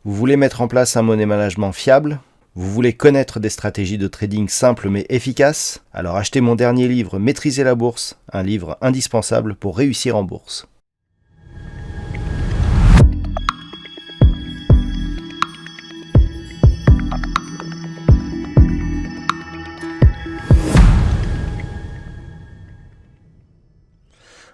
Vous voulez mettre en place un money management fiable? Vous voulez connaître des stratégies de trading simples mais efficaces? Alors achetez mon dernier livre, Maîtriser la bourse, un livre indispensable pour réussir en bourse.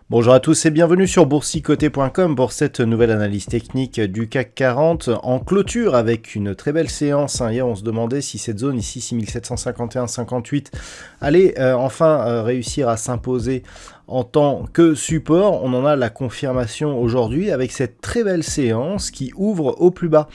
Bonjour à tous et bienvenue sur boursicoté.com pour cette nouvelle analyse technique du CAC 40 en clôture avec une très belle séance. Hier on se demandait si cette zone ici 6751,58 allait enfin réussir à s'imposer en tant que support. On en a la confirmation aujourd'hui avec cette très belle séance qui ouvre au plus bas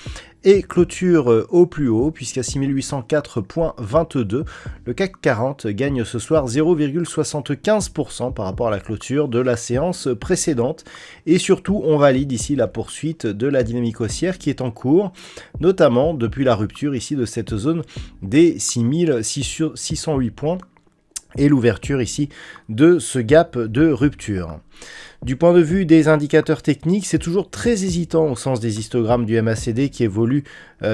et clôture au plus haut, puisqu'à 6804,22, le CAC 40 gagne ce soir 0,75% par rapport à la clôture de la séance précédente. Et surtout, on valide ici la poursuite de la dynamique haussière qui est en cours, notamment depuis la rupture ici de cette zone des 6608 points et l'ouverture ici de ce gap de rupture. Du point de vue des indicateurs techniques, c'est toujours très hésitant au sens des histogrammes du MACD qui évoluent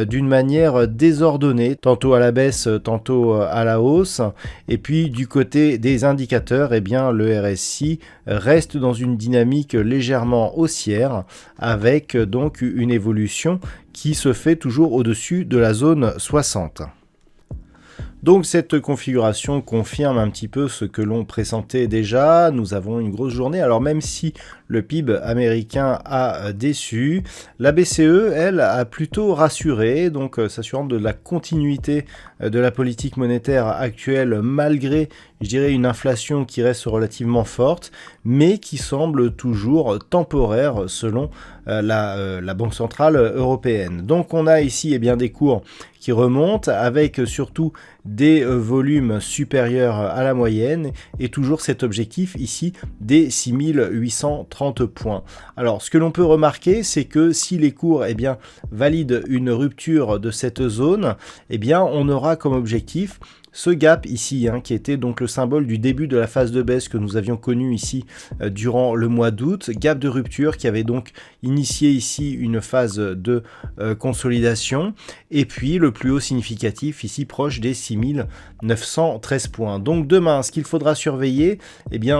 d'une manière désordonnée, tantôt à la baisse, tantôt à la hausse. Et puis du côté des indicateurs, eh bien, le RSI reste dans une dynamique légèrement haussière avec donc une évolution qui se fait toujours au-dessus de la zone 60. Donc cette configuration confirme un petit peu ce que l'on pressentait déjà. Nous avons une grosse journée. Alors même si le PIB américain a déçu, la BCE, elle, a plutôt rassuré, donc s'assurant de la continuité de la politique monétaire actuelle malgré, je dirais, une inflation qui reste relativement forte, mais qui semble toujours temporaire selon la Banque Centrale Européenne. Donc on a ici des cours qui remontent avec surtout des volumes supérieurs à la moyenne et toujours cet objectif ici des 6830 points. Alors ce que l'on peut remarquer, c'est que si les cours valident une rupture de cette zone, on aura comme objectif ce gap ici, qui était donc le symbole du début de la phase de baisse que nous avions connu ici durant le mois d'août, gap de rupture qui avait donc initié ici une phase de consolidation, et puis le plus haut significatif ici proche des 6913 points. Donc demain, ce qu'il faudra surveiller,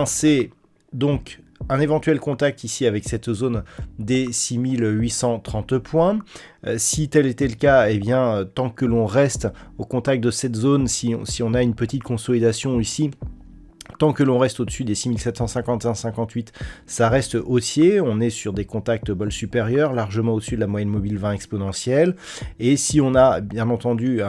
c'est donc un éventuel contact ici avec cette zone des 6830 points. Si tel était le cas, tant que l'on reste au contact de cette zone, si on a une petite consolidation ici, tant que l'on reste au-dessus des 6751,58, ça reste haussier. On est sur des contacts bol supérieurs, largement au-dessus de la moyenne mobile 20 exponentielle. Et si on a bien entendu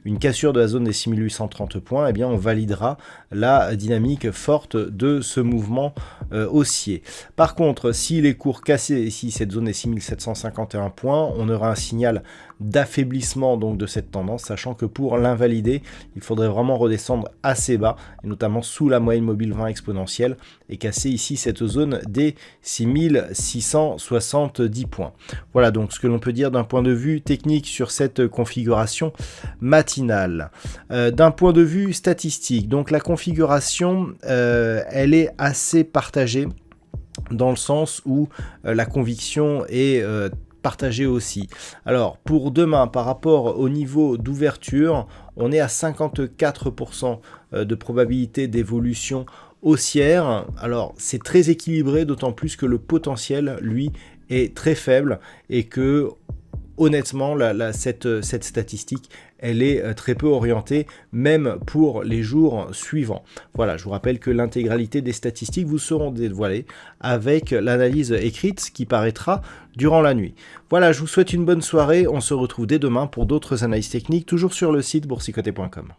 une cassure de la zone des 6830 points, on validera la dynamique forte de ce mouvement haussier. Par contre, si les cours cassaient ici cette zone des 6751 points, on aura un signal d'affaiblissement donc de cette tendance, sachant que pour l'invalider, il faudrait vraiment redescendre assez bas, et notamment sous la moyenne mobile 20 exponentielle, et casser ici cette zone des 6670 points. Voilà donc ce que l'on peut dire d'un point de vue technique sur cette configuration matinale. D'un point de vue statistique, donc la configuration, elle est assez partagée dans le sens où la conviction est partagée aussi. Alors pour demain, par rapport au niveau d'ouverture, on est à 54% de probabilité d'évolution haussière. Alors c'est très équilibré, d'autant plus que le potentiel, lui, est très faible et que honnêtement, cette statistique, elle est très peu orientée, même pour les jours suivants. Voilà, je vous rappelle que l'intégralité des statistiques vous seront dévoilées avec l'analyse écrite qui paraîtra durant la nuit. Voilà, je vous souhaite une bonne soirée. On se retrouve dès demain pour d'autres analyses techniques, toujours sur le site boursicoté.com.